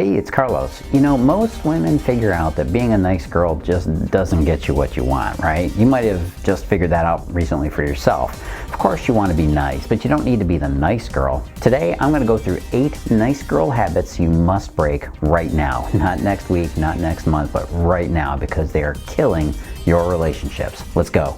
Hey, it's Carlos. You know, most women figure out that being a nice girl just doesn't get you what you want, right? You might have just figured that out recently for yourself. Of course you want to be nice, but you don't need to be the nice girl. Today, I'm going to go through 8 nice girl habits you must break right now. Not next week, not next month, but right now, because they are killing your relationships. Let's go.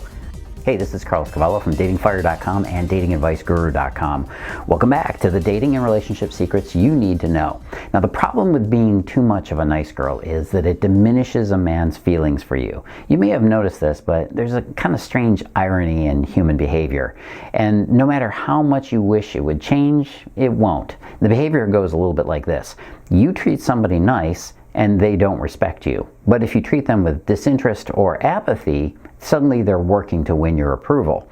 Hey, this is Carlos Cavallo from datingfire.com and datingadviceguru.com. Welcome back to the dating and relationship secrets you need to know. Now, the problem with being too much of a nice girl is that it diminishes a man's feelings for you. You may have noticed this, but there's a kind of strange irony in human behavior. And no matter how much you wish it would change, it won't. The behavior goes a little bit like this. You treat somebody nice, and they don't respect you. But if you treat them with disinterest or apathy, suddenly they're working to win your approval.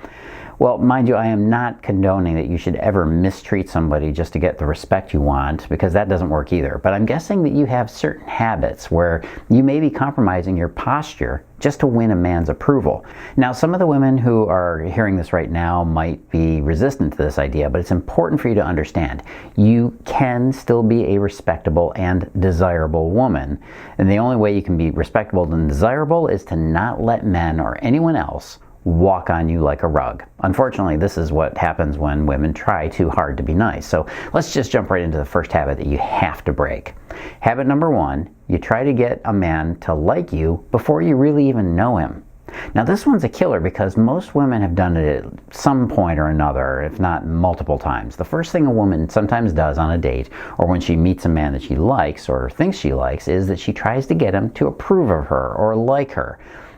Well, mind you, I am not condoning that you should ever mistreat somebody just to get the respect you want, because that doesn't work either. But I'm guessing that you have certain habits where you may be compromising your posture just to win a man's approval. Now, some of the women who are hearing this right now might be resistant to this idea, but it's important for you to understand. You can still be a respectable and desirable woman. And the only way you can be respectable and desirable is to not let men or anyone else walk on you like a rug. Unfortunately, this is what happens when women try too hard to be nice. So let's just jump right into the first habit that you have to break. Habit number 1, you try to get a man to like you before you really even know him. Now, this one's a killer because most women have done it at some point or another, if not multiple times. The first thing a woman sometimes does on a date, or when she meets a man that she likes or thinks she likes, is that she tries to get him to approve of her or like her.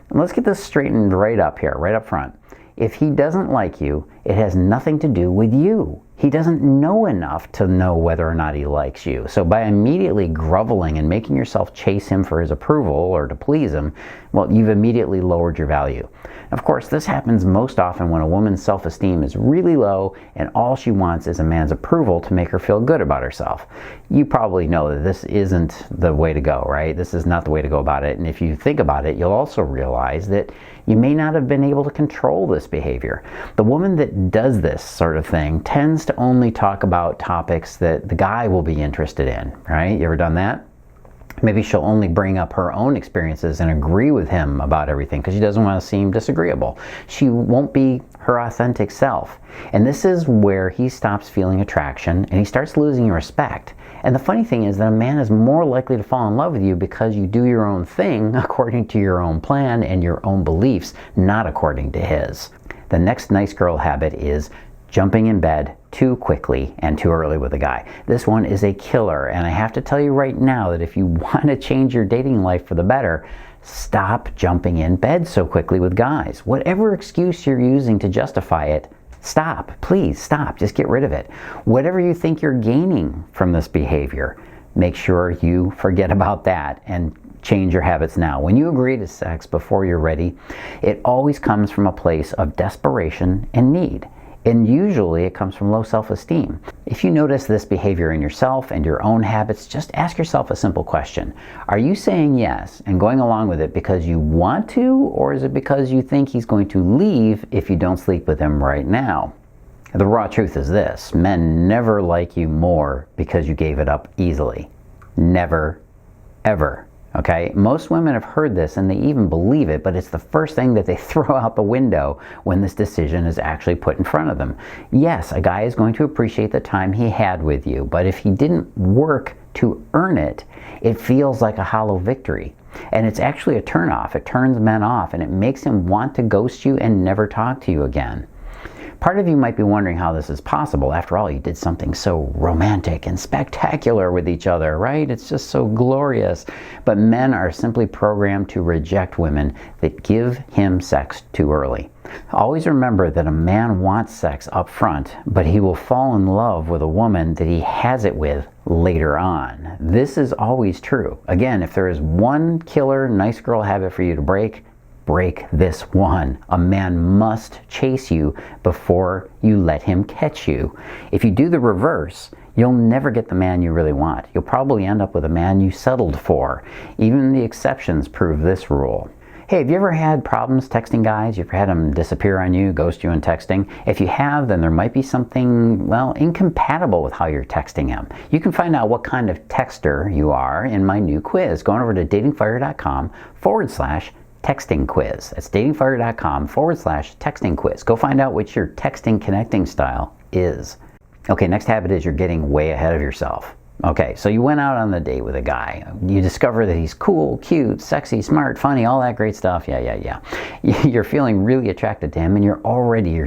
And let's get this straightened right up here, right up front. If he doesn't like you, it has nothing to do with you. He doesn't know enough to know whether or not he likes you. So by immediately groveling and making yourself chase him for his approval or to please him, well, you've immediately lowered your value. Of course, this happens most often when a woman's self-esteem is really low and all she wants is a man's approval to make her feel good about herself. You probably know that this isn't the way to go, right? This is not the way to go about it. And if you think about it, you'll also realize that you may not have been able to control this behavior. The woman that does this sort of thing tends to only talk about topics that the guy will be interested in, right? You ever done that? Maybe she'll only bring up her own experiences and agree with him about everything because she doesn't want to seem disagreeable. She won't be her authentic self. And this is where he stops feeling attraction and he starts losing respect. And the funny thing is that a man is more likely to fall in love with you because you do your own thing according to your own plan and your own beliefs, not according to his. The next nice girl habit is jumping in bed too quickly and too early with a guy. This one is a killer, and I have to tell you right now that if you want to change your dating life for the better, stop jumping in bed so quickly with guys. Whatever excuse you're using to justify it, stop. Please stop. Just get rid of it. Whatever you think you're gaining from this behavior, make sure you forget about that and change your habits now. When you agree to sex before you're ready, it always comes from a place of desperation and need. And usually it comes from low self-esteem. If you notice this behavior in yourself and your own habits, just ask yourself a simple question. Are you saying yes and going along with it because you want to, or is it because you think he's going to leave if you don't sleep with him right now? The raw truth is this: men never like you more because you gave it up easily. Never, ever. Okay, most women have heard this and they even believe it, but it's the first thing that they throw out the window when this decision is actually put in front of them. Yes, a guy is going to appreciate the time he had with you, but if he didn't work to earn it, it feels like a hollow victory. And it's actually a turnoff. It turns men off and it makes him want to ghost you and never talk to you again. Part of you might be wondering how this is possible. After all, you did something so romantic and spectacular with each other, right? It's just so glorious. But men are simply programmed to reject women that give him sex too early. Always remember that a man wants sex up front, but he will fall in love with a woman that he has it with later on. This is always true. Again, if there is one killer nice girl habit for you to break this one. A man must chase you before you let him catch you. If you do the reverse, you'll never get the man you really want. You'll probably end up with a man you settled for. Even the exceptions prove this rule. Hey, have you ever had problems texting guys? You ever had them disappear on you, ghost you in texting? If you have, then there might be something, well, incompatible with how you're texting him. You can find out what kind of texter you are in my new quiz. Going over to datingfire.com/texting quiz. That's datingfire.com/texting quiz. Go find out what your texting connecting style is. Okay, next habit is you're getting way ahead of yourself. Okay, so you went out on the date with a guy. You discover that he's cool, cute, sexy, smart, funny, all that great stuff. Yeah. You're feeling really attracted to him, and you're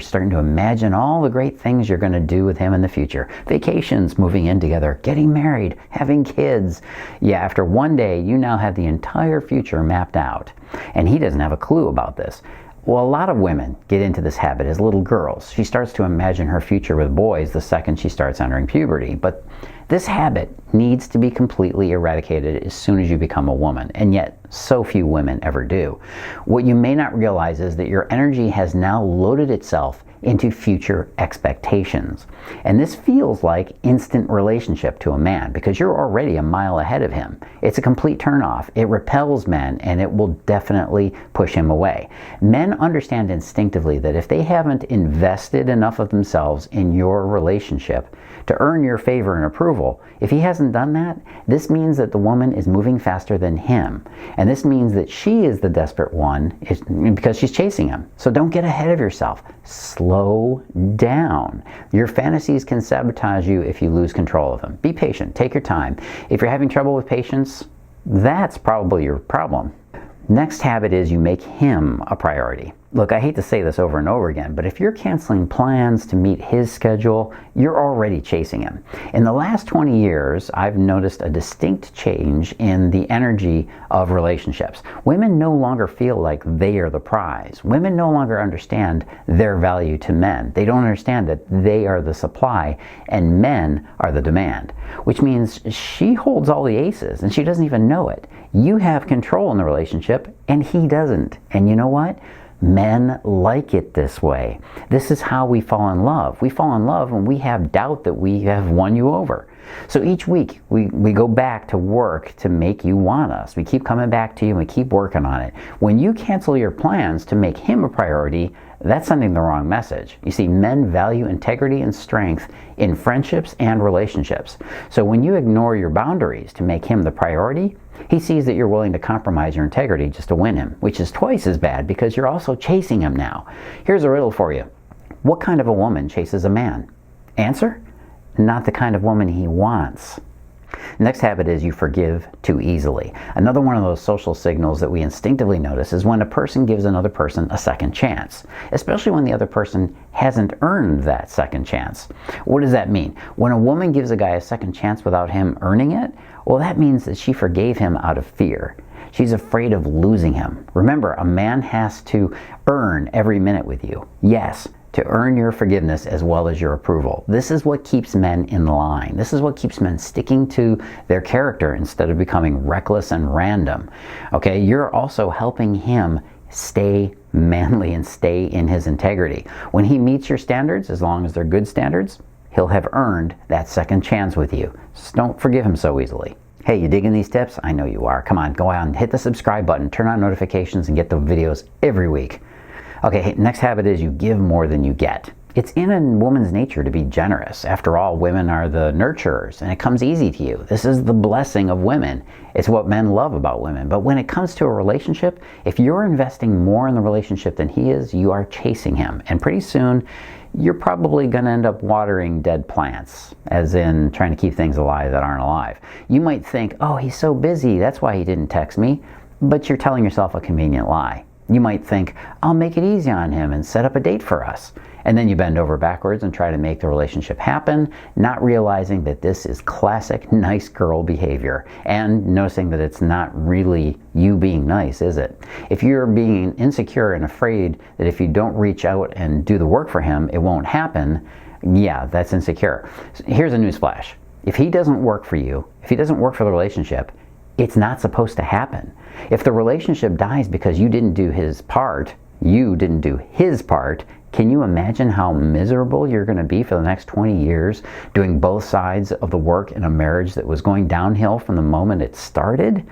starting to imagine all the great things you're going to do with him in the future. Vacations, moving in together, getting married, having kids. Yeah, after one day, you now have the entire future mapped out, and he doesn't have a clue about this. Well, a lot of women get into this habit as little girls. She starts to imagine her future with boys the second she starts entering puberty. But this habit needs to be completely eradicated as soon as you become a woman, and yet so few women ever do. What you may not realize is that your energy has now loaded itself into future expectations. And this feels like instant relationship to a man because you're already a mile ahead of him. It's a complete turnoff. It repels men, and it will definitely push him away. Men understand instinctively that if they haven't invested enough of themselves in your relationship to earn your favor and approval, if he hasn't done that, this means that the woman is moving faster than him. And this means that she is the desperate one because she's chasing him. So don't get ahead of yourself. Slow down. Your fantasies can sabotage you if you lose control of them. Be patient. Take your time. If you're having trouble with patience, that's probably your problem. Next habit is you make him a priority. Look, I hate to say this over and over again, but if you're canceling plans to meet his schedule, you're already chasing him. In the last 20 years, I've noticed a distinct change in the energy of relationships. Women no longer feel like they are the prize. Women no longer understand their value to men. They don't understand that they are the supply and men are the demand, which means she holds all the aces and she doesn't even know it. You have control in the relationship and he doesn't. And you know what? Men like it this way. This is how we fall in love. We fall in love when we have doubt that we have won you over. So each week we go back to work to make you want us. We keep coming back to you and we keep working on it. When you cancel your plans to make him a priority, that's sending the wrong message. You see, men value integrity and strength in friendships and relationships. So when you ignore your boundaries to make him the priority, he sees that you're willing to compromise your integrity just to win him, which is twice as bad because you're also chasing him now. Here's a riddle for you. What kind of a woman chases a man? Answer? Not the kind of woman he wants. Next habit is you forgive too easily. Another one of those social signals that we instinctively notice is when a person gives another person a second chance, especially when the other person hasn't earned that second chance. What does that mean? When a woman gives a guy a second chance without him earning it, well, that means that she forgave him out of fear. She's afraid of losing him. Remember, a man has to earn every minute with you. Yes, to earn your forgiveness as well as your approval. This is what keeps men in line. This is what keeps men sticking to their character instead of becoming reckless and random. Okay, you're also helping him stay manly and stay in his integrity. When he meets your standards, as long as they're good standards, he'll have earned that second chance with you. Just don't forgive him so easily. Hey, you digging these tips? I know you are. Come on, go out and hit the subscribe button, turn on notifications, and get the videos every week. Okay, next habit is you give more than you get. It's in a woman's nature to be generous. After all, women are the nurturers, and it comes easy to you. This is the blessing of women. It's what men love about women. But when it comes to a relationship, if you're investing more in the relationship than he is, you are chasing him. And pretty soon, you're probably going to end up watering dead plants, as in trying to keep things alive that aren't alive. You might think, oh, he's so busy, that's why he didn't text me. But you're telling yourself a convenient lie. You might think, I'll make it easy on him and set up a date for us. And then you bend over backwards and try to make the relationship happen, not realizing that this is classic nice girl behavior and noticing that it's not really you being nice, is it? If you're being insecure and afraid that if you don't reach out and do the work for him, it won't happen, yeah, that's insecure. Here's a newsflash. If he doesn't work for you, if he doesn't work for the relationship, it's not supposed to happen. If the relationship dies because you didn't do his part, you didn't do his part, Can you imagine how miserable you're going to be for the next 20 years doing both sides of the work in a marriage that was going downhill from the moment it started?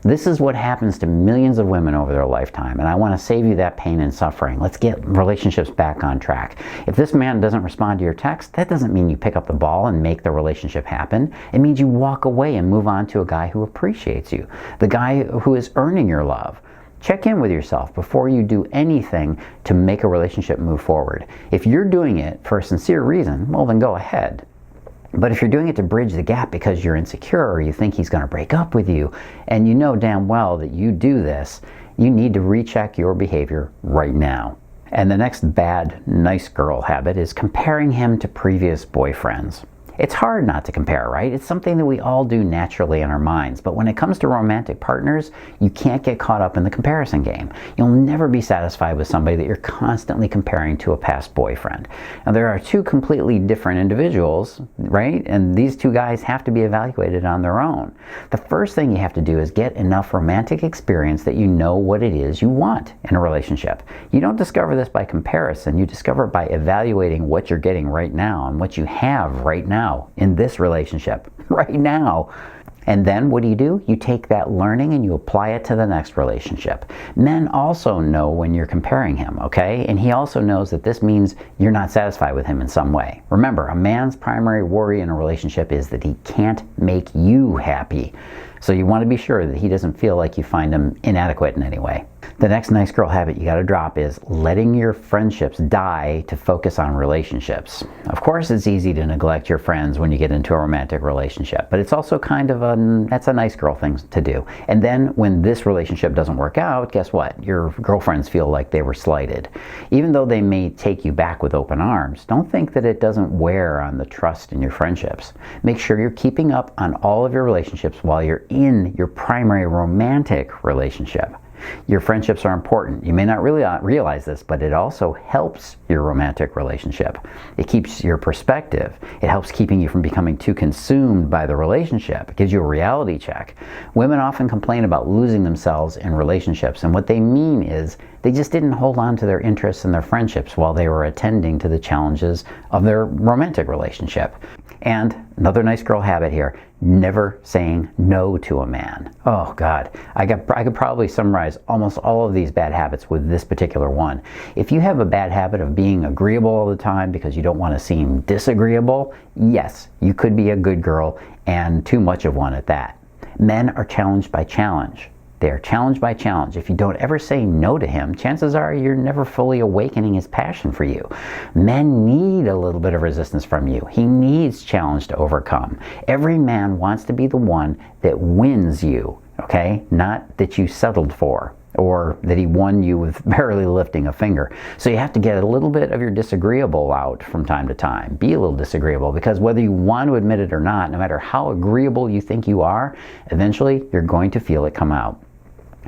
This is what happens to millions of women over their lifetime, and I want to save you that pain and suffering. Let's get relationships back on track. If this man doesn't respond to your text, that doesn't mean you pick up the ball and make the relationship happen. It means you walk away and move on to a guy who appreciates you, the guy who is earning your love. Check in with yourself before you do anything to make a relationship move forward. If you're doing it for a sincere reason, well, then go ahead. But if you're doing it to bridge the gap because you're insecure or you think he's going to break up with you, and you know damn well that you do this, you need to recheck your behavior right now. And the next bad, nice girl habit is comparing him to previous boyfriends. It's hard not to compare, right? It's something that we all do naturally in our minds. But when it comes to romantic partners, you can't get caught up in the comparison game. You'll never be satisfied with somebody that you're constantly comparing to a past boyfriend. Now, there are two completely different individuals, right? And these two guys have to be evaluated on their own. The first thing you have to do is get enough romantic experience that you know what it is you want in a relationship. You don't discover this by comparison. You discover it by evaluating what you're getting right now and what you have right now in this relationship, right now. And then what do? You take that learning and you apply it to the next relationship. Men also know when you're comparing him, okay? And he also knows that this means you're not satisfied with him in some way. Remember, a man's primary worry in a relationship is that he can't make you happy. So you want to be sure that he doesn't feel like you find him inadequate in any way. The next nice girl habit you got to drop is letting your friendships die to focus on relationships. Of course, it's easy to neglect your friends when you get into a romantic relationship, but it's also kind of that's a nice girl thing to do. And then when this relationship doesn't work out, guess what? Your girlfriends feel like they were slighted. Even though they may take you back with open arms, don't think that it doesn't wear on the trust in your friendships. Make sure you're keeping up on all of your relationships while you're in your primary romantic relationship. Your friendships are important. You may not really realize this, but it also helps your romantic relationship. It keeps your perspective. It helps keeping you from becoming too consumed by the relationship. It gives you a reality check. Women often complain about losing themselves in relationships, and what they mean is they just didn't hold on to their interests and their friendships while they were attending to the challenges of their romantic relationship. And another nice girl habit here, never saying no to a man. Oh God, I could probably summarize almost all of these bad habits with this particular one. If you have a bad habit of being agreeable all the time because you don't want to seem disagreeable, yes, you could be a good girl and too much of one at that. Men are challenged by challenge. They are challenged by challenge. If you don't ever say no to him, chances are you're never fully awakening his passion for you. Men need a little bit of resistance from you. He needs challenge to overcome. Every man wants to be the one that wins you, okay? Not that you settled for, or that he won you with barely lifting a finger. So you have to get a little bit of your disagreeable out from time to time. Be a little disagreeable, because whether you want to admit it or not, no matter how agreeable you think you are, eventually you're going to feel it come out.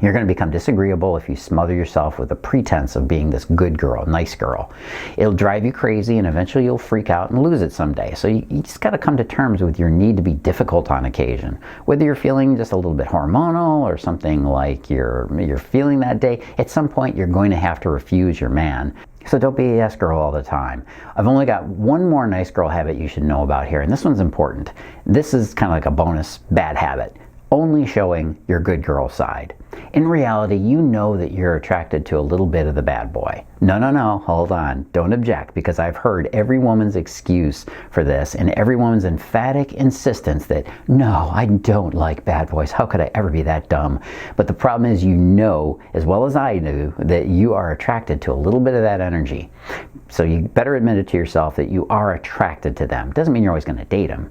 You're going to become disagreeable if you smother yourself with a pretense of being this good girl, nice girl. It'll drive you crazy, and eventually you'll freak out and lose it someday. So you just got to come to terms with your need to be difficult on occasion. Whether you're feeling just a little bit hormonal or something like you're feeling that day, at some point you're going to have to refuse your man. So don't be a yes girl all the time. I've only got one more nice girl habit you should know about here, and this one's important. This is kind of like a bonus bad habit. Only showing your good girl side. In reality, you know that you're attracted to a little bit of the bad boy. No, hold on. Don't object, because I've heard every woman's excuse for this and every woman's emphatic insistence that, no, I don't like bad boys. How could I ever be that dumb? But the problem is, you know, as well as I do, that you are attracted to a little bit of that energy. So you better admit it to yourself that you are attracted to them. Doesn't mean you're always going to date them,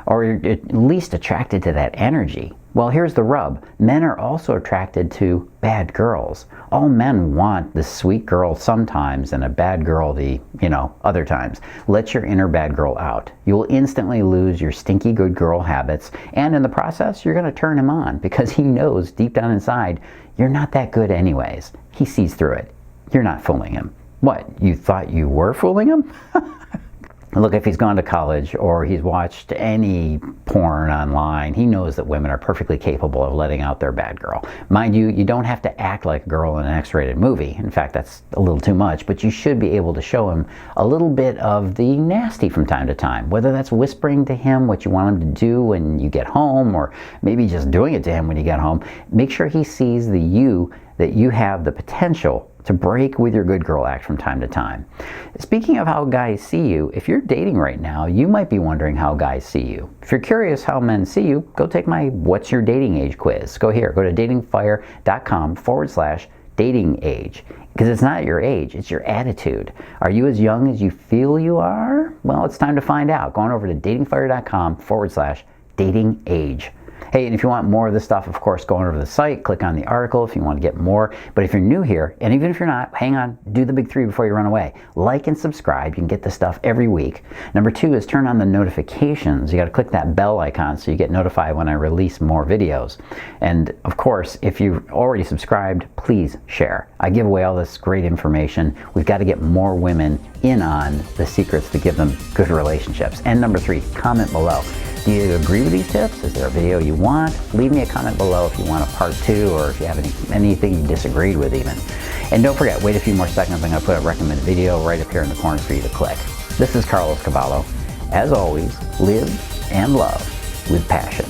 or you're at least attracted to that energy. Well, here's the rub. Men are also attracted to bad girls. All men want the sweet girl sometimes and a bad girl the, other times. Let your inner bad girl out. You will instantly lose your stinky good girl habits, and in the process, you're going to turn him on, because he knows deep down inside you're not that good anyways. He sees through it. You're not fooling him. What, you thought you were fooling him? Look, if he's gone to college or he's watched any porn online, he knows that women are perfectly capable of letting out their bad girl. Mind you, you don't have to act like a girl in an X-rated movie. In fact, that's a little too much, but you should be able to show him a little bit of the nasty from time to time, whether that's whispering to him what you want him to do when you get home, or maybe just doing it to him when you get home. Make sure he sees that you have the potential to break with your good girl act from time to time. Speaking of how guys see you, if you're dating right now, you might be wondering how guys see you. If you're curious how men see you, go take my What's Your Dating Age quiz. Go here, go to datingfire.com/dating age. Because it's not your age, it's your attitude. Are you as young as you feel you are? Well, it's time to find out. Going over to datingfire.com/dating age. Hey, and if you want more of this stuff, of course, go on over to the site, click on the article if you want to get more. But if you're new here, and even if you're not, hang on, do the big three before you run away. Like and subscribe. You can get this stuff every week. Number 2 is turn on the notifications. You got to click that bell icon so you get notified when I release more videos. And of course, if you've already subscribed, please share. I give away all this great information. We've got to get more women in on the secrets to give them good relationships. And number 3, comment below. Do you agree with these tips? Is there a video you want? Leave me a comment below if you want a part 2, or if you have anything you disagreed with even. And don't forget, wait a few more seconds. I'm going to put a recommended video right up here in the corner for you to click. This is Carlos Cavallo. As always, live and love with passion.